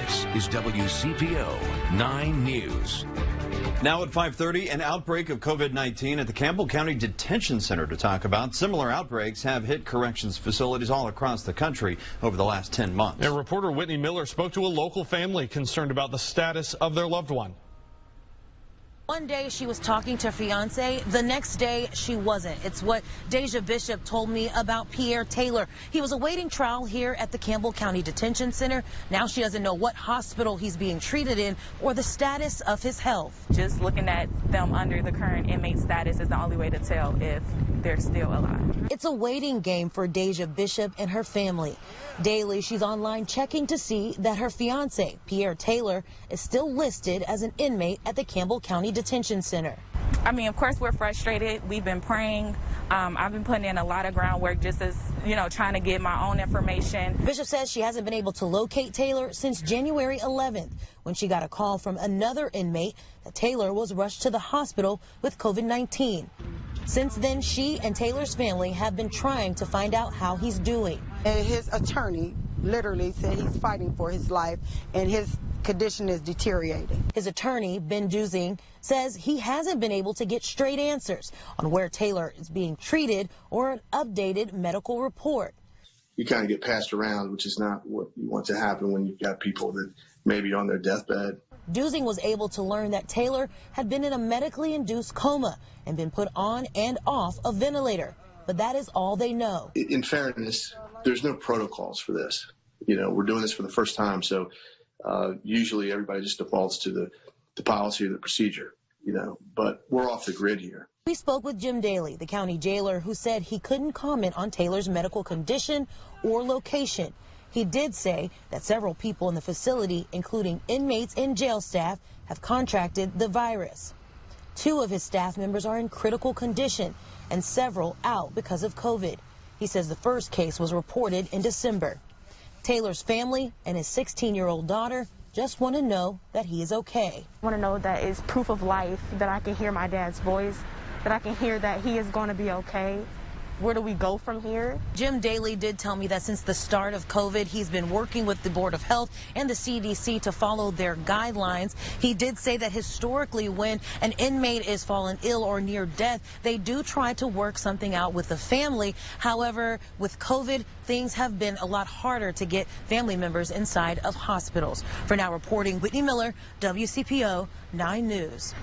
This is WCPO 9 News. Now at 5:30, an outbreak of COVID-19 at the Campbell County Detention Center to talk about. Similar outbreaks have hit corrections facilities all across the country over the last 10 months. And reporter Whitney Miller spoke to a local family concerned about the status of their loved one. One day she was talking to her fiance, the next day she wasn't. It's what Deja Bishop told me about Pierre Taylor. He was awaiting trial here at the Campbell County Detention Center. Now she doesn't know what hospital he's being treated in or the status of his health. Just looking at them under the current inmate status is the only way to tell if they're still alive. It's a waiting game for Deja Bishop and her family. Daily, she's online checking to see that her fiance, Pierre Taylor, is still listed as an inmate at the Campbell County Detention Center. I mean, of course, we're frustrated. We've been praying. I've been putting in a lot of groundwork just as, trying to get my own information. Bishop says she hasn't been able to locate Taylor since January 11th, when she got a call from another inmate that Taylor was rushed to the hospital with COVID-19. Since then, she and Taylor's family have been trying to find out how he's doing. And his attorney literally said he's fighting for his life and his condition is deteriorating. His attorney, Ben Duzing, says he hasn't been able to get straight answers on where Taylor is being treated or an updated medical report. You kind of get passed around, which is not what you want to happen when you've got people that may be on their deathbed. Duzing was able to learn that Taylor had been in a medically induced coma and been put on and off a ventilator. But that is all they know. In fairness, there's no protocols for this. We're doing this for the first time, so usually everybody just defaults to the policy or the procedure, but we're off the grid here. We spoke with Jim Daly, the county jailer, who said he couldn't comment on Taylor's medical condition or location. He did say that several people in the facility, including inmates and jail staff, have contracted the virus. 2 of his staff members are in critical condition and several out because of COVID. He says the first case was reported in December. Taylor's family and his 16-year-old daughter just want to know that he is okay. I want to know that it's proof of life, that I can hear my dad's voice, that I can hear that he is going to be okay. Where do we go from here? Jim Daly did tell me that since the start of COVID, he's been working with the Board of Health and the CDC to follow their guidelines. He did say that historically, when an inmate is fallen ill or near death, they do try to work something out with the family. However, with COVID, things have been a lot harder to get family members inside of hospitals. For now, reporting Whitney Miller, WCPO 9 News.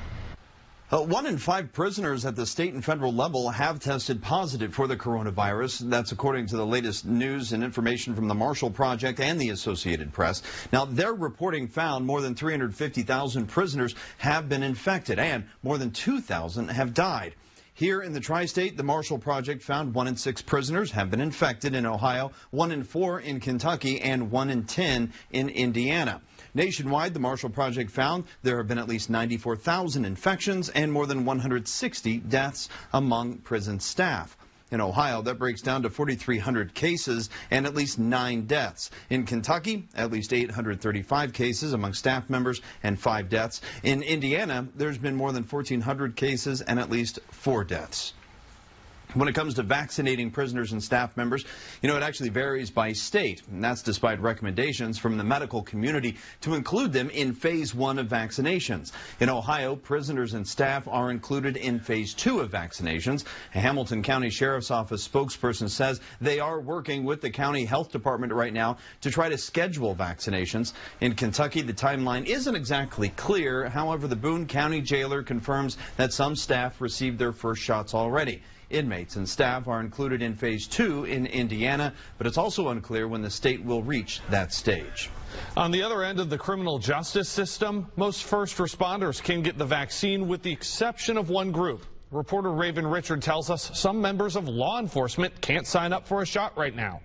1 in 5 prisoners at the state and federal level have tested positive for the coronavirus. That's according to the latest news and information from the Marshall Project and the Associated Press. Now, their reporting found more than 350,000 prisoners have been infected and more than 2,000 have died. Here in the tri-state, the Marshall Project found 1 in 6 prisoners have been infected in Ohio, 1 in 4 in Kentucky, and 1 in 10 in Indiana. Nationwide, the Marshall Project found there have been at least 94,000 infections and more than 160 deaths among prison staff. In Ohio, that breaks down to 4,300 cases and at least 9 deaths. In Kentucky, at least 835 cases among staff members and 5 deaths. In Indiana, there's been more than 1,400 cases and at least 4 deaths. When it comes to vaccinating prisoners and staff members, it actually varies by state, and that's despite recommendations from the medical community to include them in phase 1 of vaccinations. In Ohio, prisoners and staff are included in phase 2 of vaccinations. A Hamilton County Sheriff's Office spokesperson says they are working with the county health department right now to try to schedule vaccinations. In Kentucky, the timeline isn't exactly clear. However, the Boone County jailer confirms that some staff received their first shots already. Inmates and staff are included in phase 2 in Indiana, but it's also unclear when the state will reach that stage. On the other end of the criminal justice system, most first responders can get the vaccine with the exception of one group. Reporter Raven Richard tells us some members of law enforcement can't sign up for a shot right now.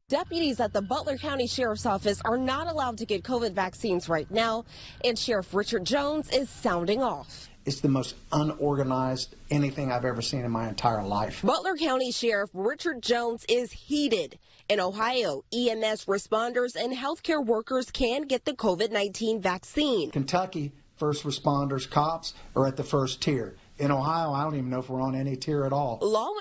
Deputies at the Butler County Sheriff's Office are not allowed to get COVID vaccines right now, and Sheriff Richard Jones is sounding off. It's the most unorganized anything I've ever seen in my entire life. Butler County Sheriff Richard Jones is heated. In Ohio, EMS responders and healthcare workers can get the COVID-19 vaccine. Kentucky, first responders, cops are at the first tier. In Ohio, I don't even know if we're on any tier at all. Law